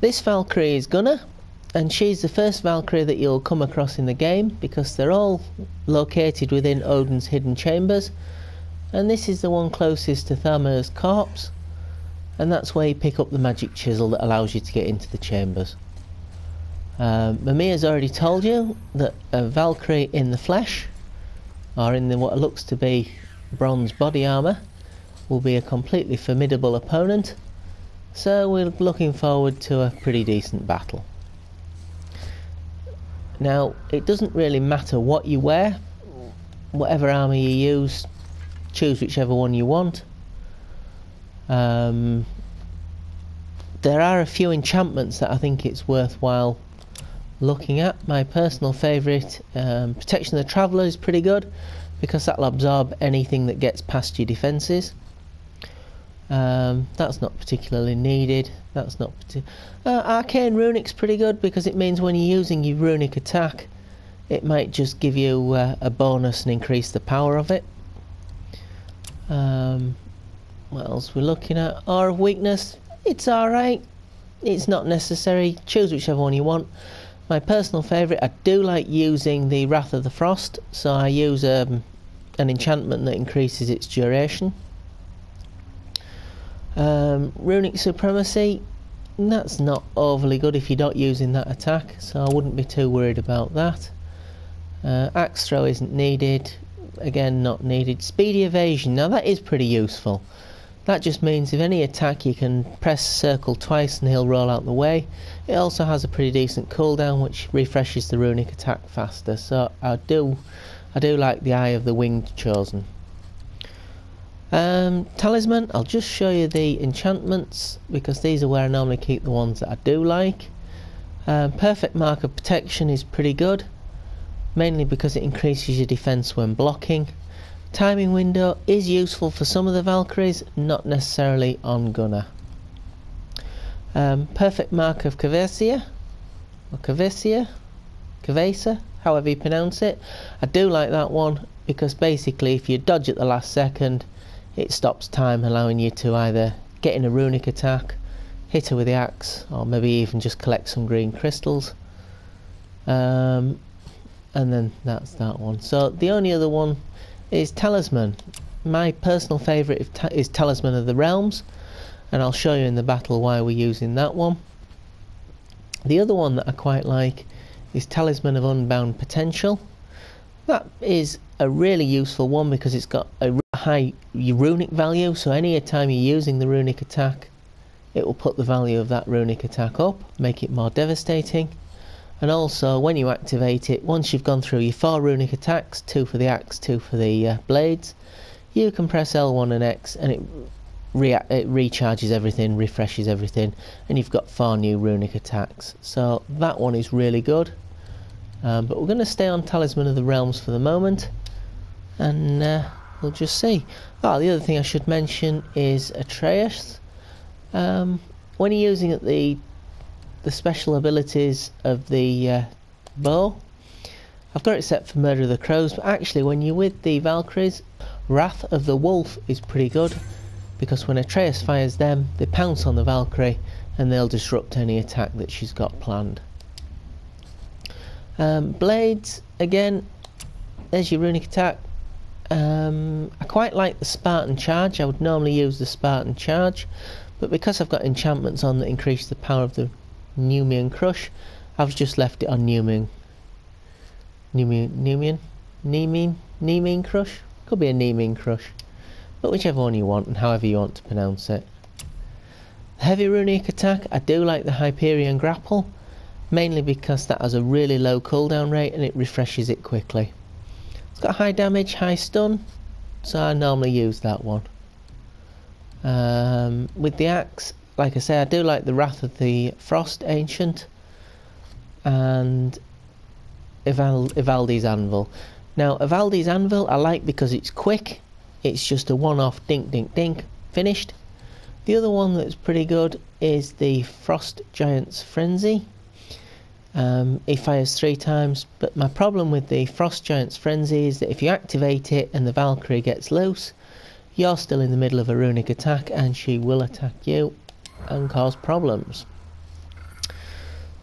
This Valkyrie is Gunnr, and she's the first Valkyrie that you'll come across in the game because they're all located within Odin's hidden chambers, and this is the one closest to Thamur's corpse, and that's where you pick up the magic chisel that allows you to get into the chambers. Mimia's already told you that a Valkyrie in the flesh, or in what looks to be bronze body armour, will be a completely formidable opponent, so we're looking forward to a pretty decent battle. Now, it doesn't really matter what you wear, whatever armour you use, choose whichever one you want. There are a few enchantments that I think it's worthwhile looking at. My personal favourite, Protection of the Traveller, is pretty good because that'll absorb anything that gets past your defences. That's not particularly needed. That's not Arcane Runic's pretty good because it means when you're using your runic attack, it might just give you a bonus and increase the power of it. What else we're looking at? Aura of Weakness. It's alright. It's not necessary. Choose whichever one you want. My personal favourite, I do like using the Wrath of the Frost, so I use an enchantment that increases its duration. Runic Supremacy, that's not overly good if you're not using that attack, so I wouldn't be too worried about that. Axe Throw isn't needed, again not needed. Speedy Evasion, now that is pretty useful. That just means if any attack you can press circle twice and he'll roll out the way. It also has a pretty decent cooldown which refreshes the runic attack faster, so I do like the Eye of the Winged Chosen. Talisman, I'll just show you the enchantments because these are where I normally keep the ones that I do like. Perfect Mark of Protection is pretty good, mainly because it increases your defense when blocking. Timing Window is useful for some of the Valkyries, not necessarily on Gunnr. Perfect Mark of Kavasia, or Kavasa, however you pronounce it. I do like that one because basically if you dodge at the last second, it stops time, allowing you to either get in a runic attack, hit her with the axe, or maybe even just collect some green crystals. And then that's that one. So the only other one is Talisman. My personal favourite is Talisman of the Realms, and I'll show you in the battle why we're using that one. The other one that I quite like is Talisman of Unbound Potential. That is a really useful one because it's got a high runic value, so any time you're using the runic attack, it will put the value of that runic attack up, make it more devastating. And also when you activate it, once you've gone through your 4 runic attacks, 2 for the axe, 2 for the blades, you can press L1 and X and it recharges everything, refreshes everything, and you've got 4 new runic attacks. So that one is really good. But we're going to stay on Talisman of the Realms for the moment, and we'll just see. The other thing I should mention is Atreus. When you're using the special abilities of the bow, I've got it set for Murder of the Crows, but actually when you're with the Valkyries, Wrath of the Wolf is pretty good, because when Atreus fires them, they pounce on the Valkyrie and they'll disrupt any attack that she's got planned. Blades, again, there's your runic attack. I quite like the Spartan Charge. I would normally use the Spartan Charge, but because I've got enchantments on that increase the power of the Nemean Crush, I've just left it on Nemean Crush? Could be a Nemean Crush, but whichever one you want and however you want to pronounce it. Heavy runic attack, I do like the Hyperion Grapple, mainly because that has a really low cooldown rate and it refreshes it quickly. It's got high damage, high stun, so I normally use that one. With the axe, like I say, I do like the Wrath of the Frost Ancient and Ivaldi's Anvil. Now Ivaldi's Anvil I like because it's quick, it's just a one-off dink dink dink, finished. The other one that's pretty good is the Frost Giant's Frenzy. He fires 3 times, but my problem with the Frost Giant's Frenzy is that if you activate it and the Valkyrie gets loose, you're still in the middle of a runic attack and she will attack you and cause problems.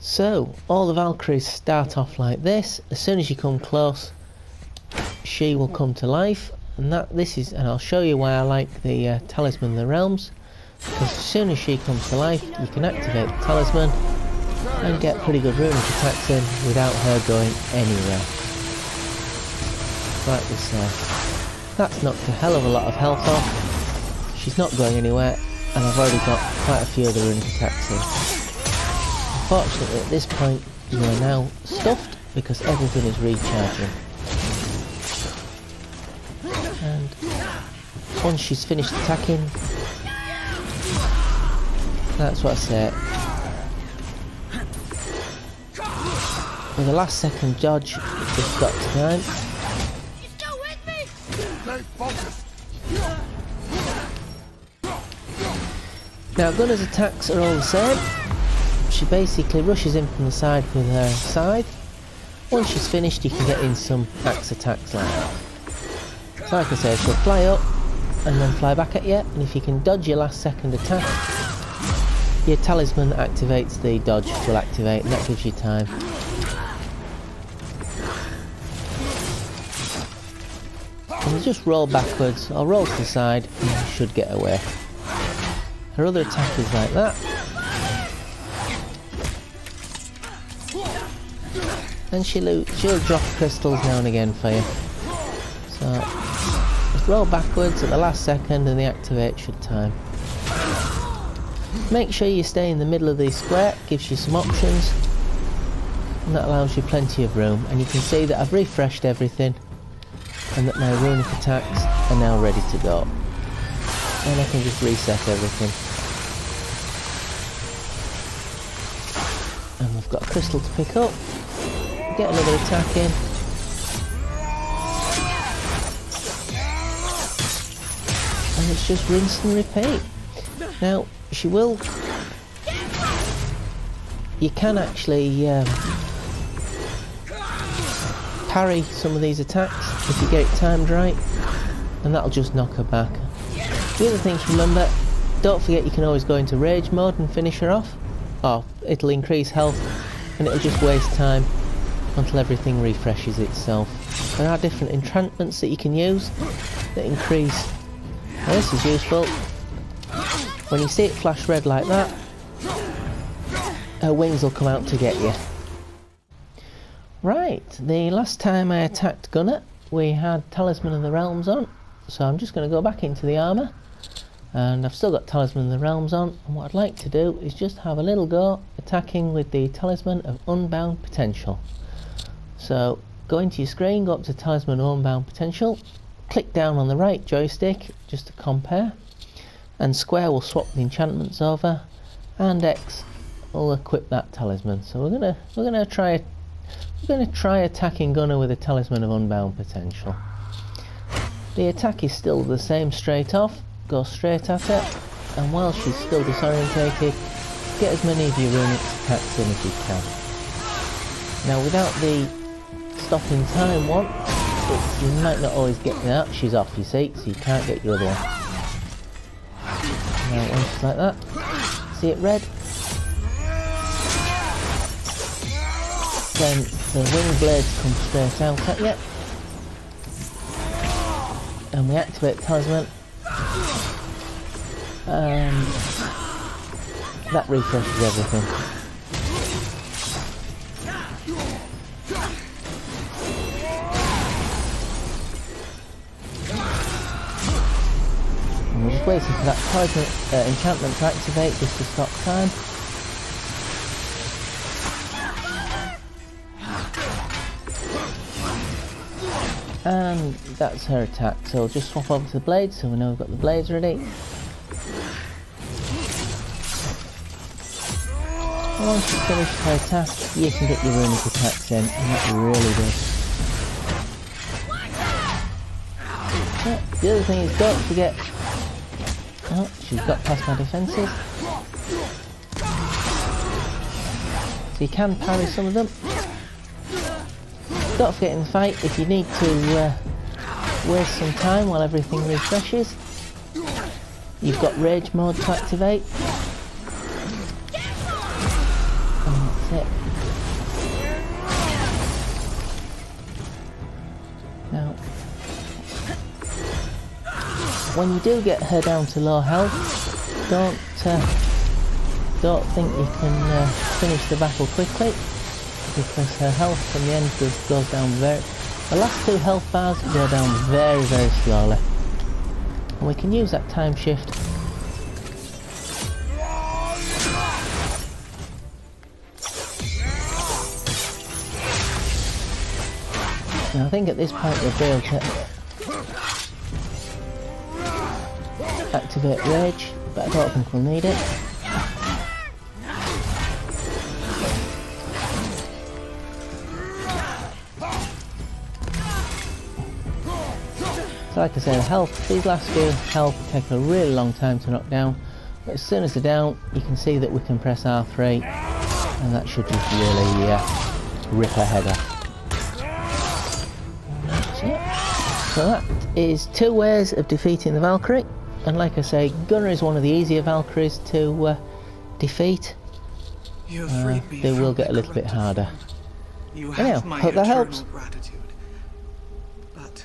So all the Valkyries start off like this. As soon as you come close, she will come to life, and I'll show you why I like the Talisman of the Realms, because as soon as she comes to life, you can activate the talisman and get pretty good runic attacks in without her going anywhere. Like this there. That's knocked a hell of a lot of health off. She's not going anywhere, and I've already got quite a few of the runic attacks in. Unfortunately, at this point, you are now stuffed because everything is recharging. And once she's finished attacking, that's what I say. With the last second dodge, it just got time. Now Gunnr's attacks are all the same. She basically rushes in from the side with her scythe. Once she's finished, you can get in some axe attacks like that. So like I said, she'll fly up and then fly back at you, and if you can dodge your last second attack, your talisman activates, the dodge will activate, and that gives you time. And you just roll backwards or roll to the side and you should get away. Her other attack is like that. And she'll drop crystals now and again for you. So just roll backwards at the last second and the activate should time. Make sure you stay in the middle of the square, gives you some options, and that allows you plenty of room. And you can see that I've refreshed everything and that my runic attacks are now ready to go. And I can just reset everything. And we've got a crystal to pick up. Get another attack in. And it's just rinse and repeat. Now, she will... You can actually parry some of these attacks if you get it timed right, and that'll just knock her back. The other thing to remember, don't forget you can always go into rage mode and finish her off. Or it'll increase health and it'll just waste time until everything refreshes itself. There are different enchantments that you can use that increase. Now this is useful. When you see it flash red like that, her wings will come out to get you. Right, the last time I attacked Gunnr, we had Talisman of the Realms on, so I'm just going to go back into the armour, and I've still got Talisman of the Realms on, and what I'd like to do is just have a little go attacking with the Talisman of Unbound Potential. So go into your screen, go up to Talisman of Unbound Potential, click down on the right joystick just to compare, and square will swap the enchantments over, and X will equip that talisman. So we're gonna try attacking Gunnr with a Talisman of Unbound Potential. The attack is still the same straight off. Go straight at it, and while she's still disorientated, get as many of your runic attacks in as you can. Now without the stopping time one, you might not always get that. She's off, you see, so you can't get your other one. Now once she's like that, see it red? Then the wing blades come straight out at you, and we activate the talisman, and that refreshes everything. And we're just waiting for that talisman enchantment to activate just to stop time. And that's her attack, so just swap over to the blades so we know we've got the blades ready. And once she's finished her attack, you can get your runic attacks in, and that really does. Yeah, the other thing is, don't forget... Oh, she's got past my defences. So you can parry some of them. Don't forget in the fight, if you need to waste some time while everything refreshes, you've got rage mode to activate. And That's it. Now, when you do get her down to low health, don't think you can finish the battle quickly, because her health from the end goes down the last 2 health bars go down very, very slowly. And we can use that time shift now. I think at this point we'll be able to activate rage, but I don't think we'll need it. So like I said, these last few health take a really long time to knock down, but as soon as they're down you can see that we can press R3 and that should just really rip her head off. So that is 2 ways of defeating the Valkyrie, and like I say, Gunnr is one of the easier Valkyries to defeat. They will get a little bit harder. Anyhow, hope that helps. Gratitude, but